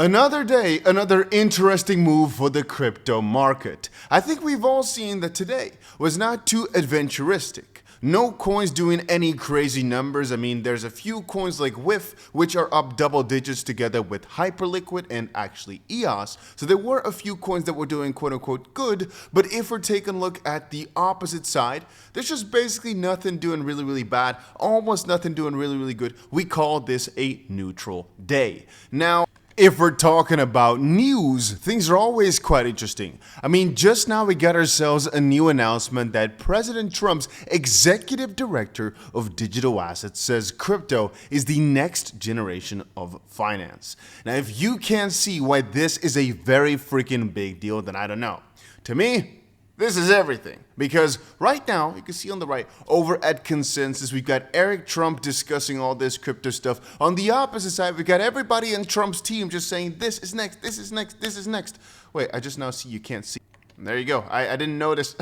Another day, another interesting move for the crypto market. I think we've all seen that today was not too adventuristic. No coins doing any crazy numbers. I mean, there's a few coins like WIF, which are up double digits together with Hyperliquid and actually EOS. So there were a few coins that were doing quote unquote good. But if we're taking a look at the opposite side, there's just basically nothing doing really bad, almost nothing doing really good. We call this a neutral day. Now, if we're talking about news, things are always quite interesting. I mean, just now we got ourselves a new announcement that President Trump's executive director of digital assets says crypto is the next generation of finance. Now, if you can't see why this is a very freaking big deal, then I don't know. To me, this is everything, because right now, you can see on the right, over at Consensus, we've got Eric Trump discussing all this crypto stuff. On the opposite side, we've got everybody in Trump's team just saying, this is next, this is next, this is next. Wait, I just now see you can't see. There you go. I didn't notice.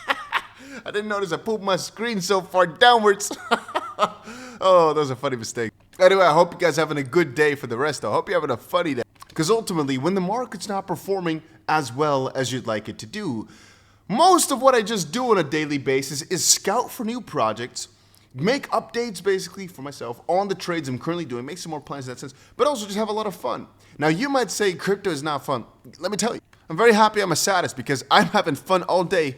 I didn't notice I pulled my screen so far downwards. Oh, that was a funny mistake. Anyway, I hope you guys are having a good day for the rest. I hope you're having a funny day. Because ultimately, when the market's not performing as well as you'd like it to do, most of what I just do on a daily basis is scout for new projects, make updates basically for myself on the trades I'm currently doing, make some more plans in that sense, but also just have a lot of fun. Now, you might say crypto is not fun. Let me tell you, I'm very happy I'm a saddest because I'm having fun all day,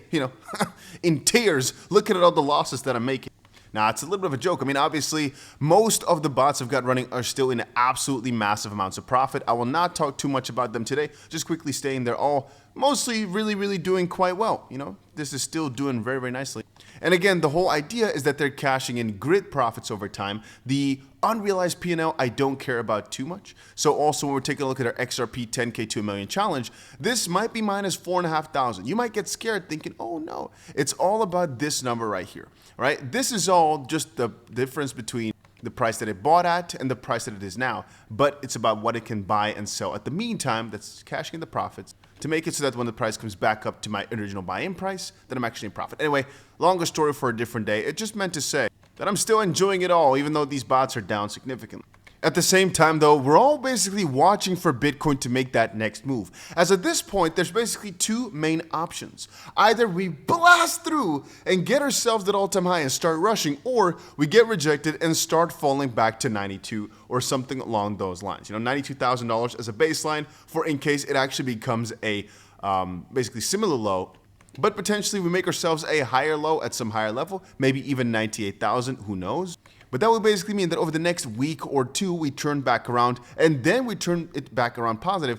in tears, looking at all the losses that I'm making. Now, it's a little bit of a joke. I mean, obviously, most of the bots I've got running are still in absolutely massive amounts of profit. I will not talk too much about them today, just quickly saying they're all mostly really doing quite well. This is still doing very nicely. And again, the whole idea is that they're cashing in grid profits over time. The unrealized P&L I don't care about too much. So also when we're taking a look at our XRP 10K to a million challenge, this might be minus 4,500. You might get scared thinking, oh no, it's all about this number right here, right? This is all just the difference between the price that it bought at and the price that it is now, but it's about what it can buy and sell at the meantime. That's cashing in the profits to make it so that when the price comes back up to my original buy-in price, then I'm actually in profit. Anyway, longer story for a different day. It just meant to say that I'm still enjoying it all, even though these bots are down significantly. At the same time, though, we're all basically watching for Bitcoin to make that next move. As at this point, there's basically two main options. Either we blast through and get ourselves that all-time high and start rushing, or we get rejected and start falling back to 92 or something along those lines. $92,000 as a baseline for in case it actually becomes a basically similar low. But potentially we make ourselves a higher low at some higher level, maybe even 98,000, who knows? But that would basically mean that over the next week or two, we turn back around and then we turn it back around positive.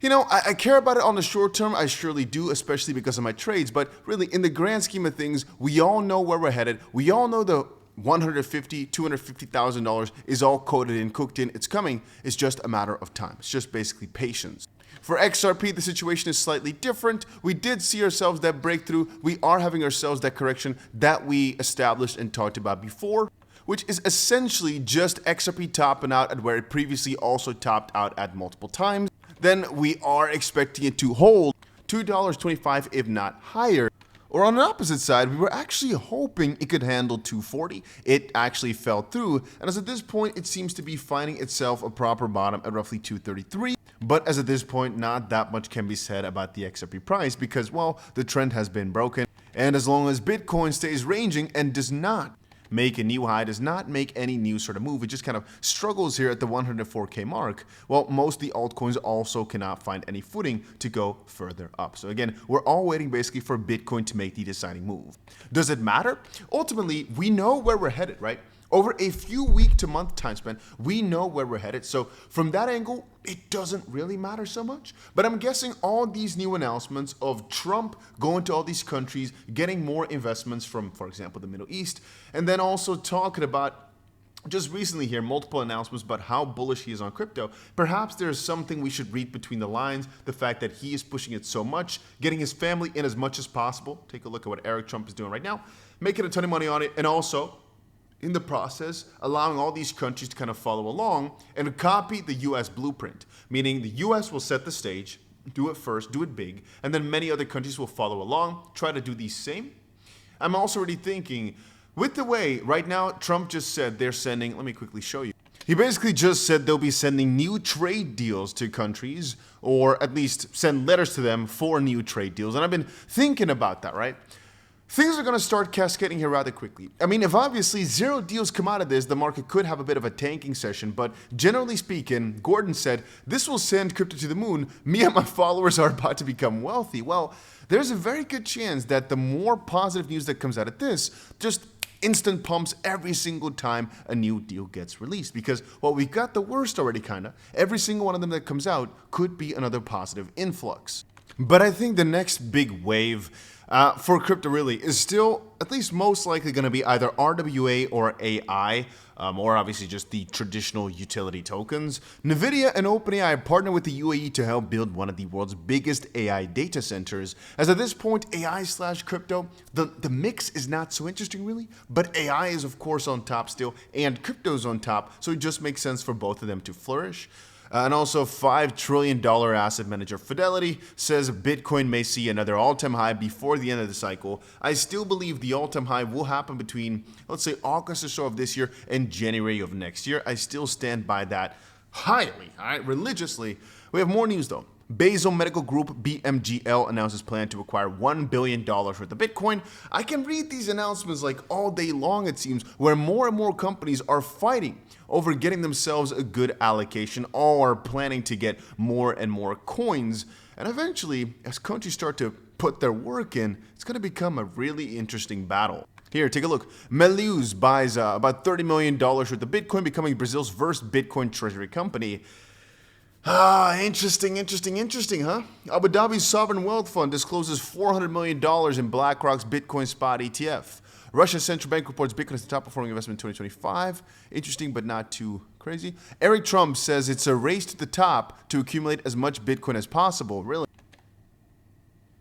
I care about it on the short term. I surely do, especially because of my trades. But really, in the grand scheme of things, we all know where we're headed. We all know the $150,000, $250,000 is all coded in, cooked in. It's coming. It's just a matter of time. It's just basically patience. For XRP, the situation is slightly different. We did see ourselves that breakthrough. We are having ourselves that correction that we established and talked about before, which is essentially just XRP topping out at where it previously also topped out at multiple times. Then we are expecting it to hold $2.25, if not higher. Or on the opposite side, we were actually hoping it could handle 240. It actually fell through, and as at this point, it seems to be finding itself a proper bottom at roughly 233. But as at this point, not that much can be said about the XRP price because, well, the trend has been broken. And as long as Bitcoin stays ranging and does not make a new high, does not make any new sort of move, it just kind of struggles here at the 104K mark, well, most of the altcoins also cannot find any footing to go further up. So again, we're all waiting basically for Bitcoin to make the deciding move. Does it matter? Ultimately, we know where we're headed, right? Over a few week to month time span, we know where we're headed. So from that angle, it doesn't really matter so much. But I'm guessing all these new announcements of Trump going to all these countries, getting more investments from, for example, the Middle East, and then also talking about just recently here, multiple announcements about how bullish he is on crypto. Perhaps there's something we should read between the lines, the fact that he is pushing it so much, getting his family in as much as possible. Take a look at what Eric Trump is doing right now, making a ton of money on it, and also in the process, allowing all these countries to kind of follow along and copy the US blueprint, meaning the US will set the stage, do it first, do it big, and then many other countries will follow along, try to do the same. I'm also already thinking, with the way right now Trump just said they're sending, let me quickly show you. He basically just said they'll be sending new trade deals to countries, or at least send letters to them for new trade deals. And I've been thinking about that, right? Things are going to start cascading here rather quickly. I mean, if obviously zero deals come out of this, the market could have a bit of a tanking session. But generally speaking, Gordon said, this will send crypto to the moon. Me and my followers are about to become wealthy. Well, there's a very good chance that the more positive news that comes out of this just instant pumps every single time a new deal gets released. Because, well, we've got the worst already, kind of. Every single one of them that comes out could be another positive influx. But I think the next big wave for crypto really is still at least most likely going to be either RWA or AI, or obviously just the traditional utility tokens. NVIDIA and OpenAI partner with the UAE to help build one of the world's biggest AI data centers. As at this point, AI/crypto, the mix is not so interesting really, but AI is of course on top still, and crypto's on top, so it just makes sense for both of them to flourish. And also, $5 trillion asset manager Fidelity says Bitcoin may see another all-time high before the end of the cycle. I still believe the all-time high will happen between, let's say, August or so of this year and January of next year. I still stand by that highly, all right, religiously. We have more news though. Basel Medical Group, BMGL, announces plan to acquire $1 billion worth of Bitcoin. I can read these announcements like all day long, it seems, where more and more companies are fighting over getting themselves a good allocation, or planning to get more and more coins. And eventually, as countries start to put their work in, it's going to become a really interesting battle. Here, take a look. Melius buys about $30 million worth of Bitcoin, becoming Brazil's first Bitcoin treasury company. Interesting, huh? Abu Dhabi's sovereign wealth fund discloses $400 million in BlackRock's Bitcoin spot ETF. Russia's central bank reports Bitcoin as the top performing investment in 2025. Interesting, but not too crazy. Eric Trump says it's a race to the top to accumulate as much Bitcoin as possible. Really?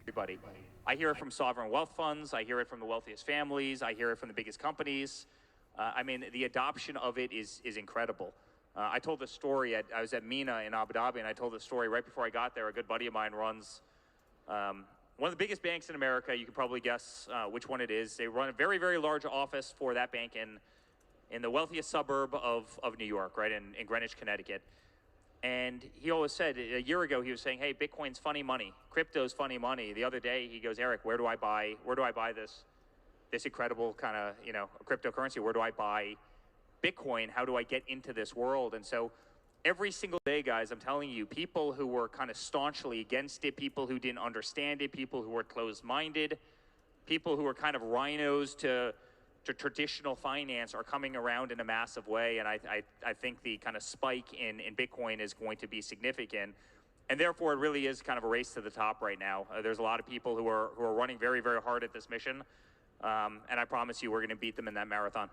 Everybody. I hear it from sovereign wealth funds. I hear it from the wealthiest families. I hear it from the biggest companies. I mean, the adoption of it is incredible. I told this story, I was at MINA in Abu Dhabi, and I told this story right before I got there. A good buddy of mine runs one of the biggest banks in America. You can probably guess which one it is. They run a very, very large office for that bank in the wealthiest suburb of New York, right, in Greenwich, Connecticut. And he always said, a year ago, he was saying, hey, Bitcoin's funny money. Crypto's funny money. The other day, he goes, Eric, where do I buy this incredible kind of, cryptocurrency? Where do I buy Bitcoin? How do I get into this world? And so every single day, guys, I'm telling you, people who were kind of staunchly against it, people who didn't understand it, people who were closed-minded, people who were kind of rhinos to traditional finance are coming around in a massive way. And I think the kind of spike in Bitcoin is going to be significant. And therefore, it really is kind of a race to the top right now. There's a lot of people who are running very, very hard at this mission. And I promise you, we're going to beat them in that marathon.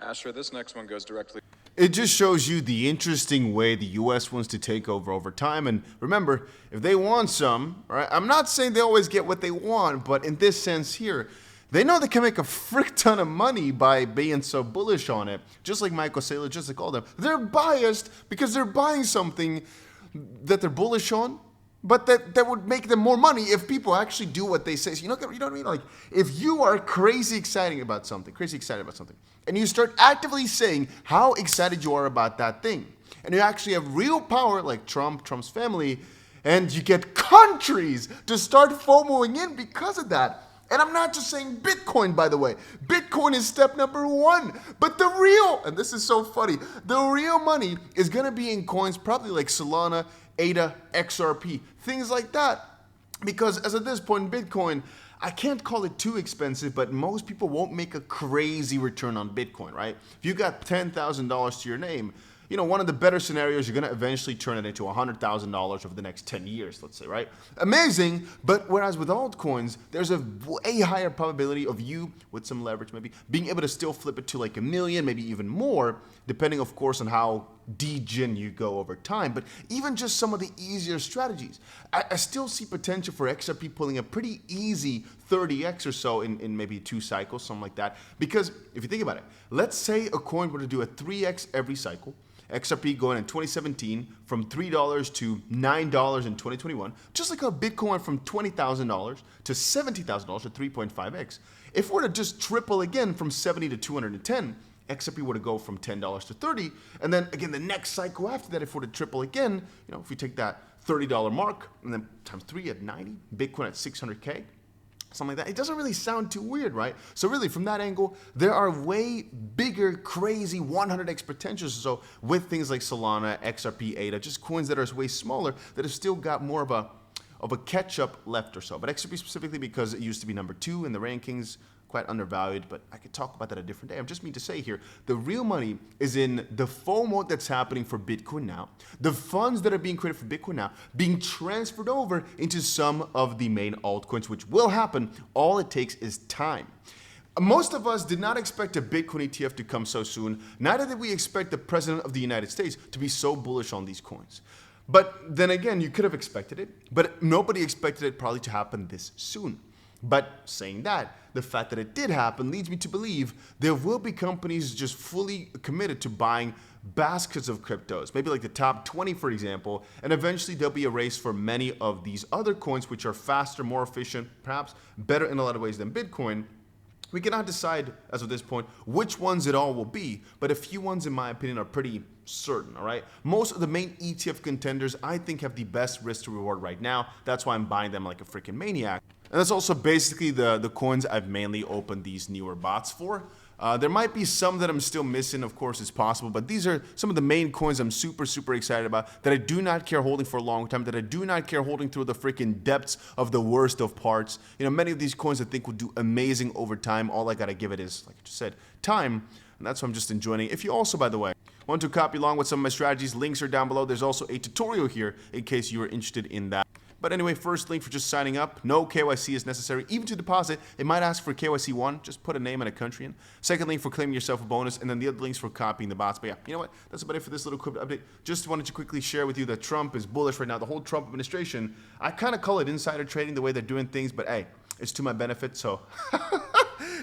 Asher, this next one goes directly. It just shows you the interesting way the U.S. wants to take over time. And remember, if they want some, right, I'm not saying they always get what they want, but in this sense here, they know they can make a frick ton of money by being so bullish on it. Just like Michael Saylor, just like all them. They're biased because they're buying something that they're bullish on, but that would make them more money if people actually do what they say. So you know what I mean? Like, if you are crazy excited about something, and you start actively saying how excited you are about that thing, and you actually have real power like Trump's family, and you get countries to start FOMOing in because of that. And I'm not just saying Bitcoin, by the way. Bitcoin is step number one. But the real, and this is so funny, the real money is going to be in coins probably like Solana, ADA, XRP, things like that. Because as at this point in Bitcoin, I can't call it too expensive, but most people won't make a crazy return on Bitcoin, right? If you got $10,000 to your name, you know, one of the better scenarios, you're going to eventually turn it into $100,000 over the next 10 years, let's say, right? Amazing, but whereas with altcoins, there's a way higher probability of you, with some leverage maybe, being able to still flip it to like $1 million, maybe even more, depending, of course, on how degen you go over time. But even just some of the easier strategies, I still see potential for XRP pulling a pretty easy 30x or so in maybe 2 cycles, something like that. Because if you think about it, let's say a coin were to do a 3x every cycle, XRP going in 2017 from $3 to $9 in 2021, just like how Bitcoin went from $20,000 to $70,000 to 3.5x. If we're to just triple again from 70 to 210, XRP were to go from $10 to 30, and then again the next cycle after that, if we're to triple again, if we take that $30 mark and then times 3 at 90, Bitcoin at 600K, something like that, it doesn't really sound too weird, right? So really, from that angle, there are way bigger, crazy 100x potentials. So with things like Solana, XRP, ADA, just coins that are way smaller that have still got more of a catch-up left or so. But XRP specifically, because it used to be number 2 in the rankings, quite undervalued, but I could talk about that a different day. I'm just mean to say here, the real money is in the FOMO that's happening for Bitcoin now, the funds that are being created for Bitcoin now, being transferred over into some of the main altcoins, which will happen. All it takes is time. Most of us did not expect a Bitcoin ETF to come so soon. Neither did we expect the President of the United States to be so bullish on these coins. But then again, you could have expected it, but nobody expected it probably to happen this soon. But saying that, the fact that it did happen leads me to believe there will be companies just fully committed to buying baskets of cryptos, maybe like the top 20, for example, and eventually there'll be a race for many of these other coins, which are faster, more efficient, perhaps better in a lot of ways than Bitcoin. We cannot decide as of this point which ones it all will be, but a few ones, in my opinion, are pretty certain, all right? Most of the main ETF contenders, I think, have the best risk to reward right now. That's why I'm buying them like a freaking maniac. And that's also basically the coins I've mainly opened these newer bots for. There might be some that I'm still missing, of course, it's possible, but these are some of the main coins I'm super, super excited about, that I do not care holding for a long time, that I do not care holding through the freaking depths of the worst of parts. Many of these coins I think will do amazing over time. All I gotta give it is, like I just said, time, and that's why I'm just enjoying it. If you also, by the way, want to copy along with some of my strategies, links are down below. There's also a tutorial here in case you are interested in that. But anyway, first link for just signing up. No KYC is necessary. Even to deposit, it might ask for KYC 1. Just put a name and a country in. Second link for claiming yourself a bonus. And then the other links for copying the bots. But yeah, you know what? That's about it for this little crypto update. Just wanted to quickly share with you that Trump is bullish right now. The whole Trump administration, I kind of call it insider trading, the way they're doing things. But hey, it's to my benefit, so...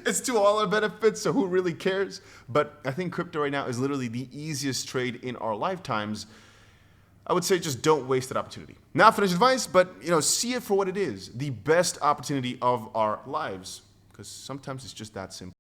It's to all our benefits, so who really cares? But I think crypto right now is literally the easiest trade in our lifetimes. I would say just don't waste that opportunity. Not financial advice, but see it for what it is. The best opportunity of our lives. Because sometimes it's just that simple.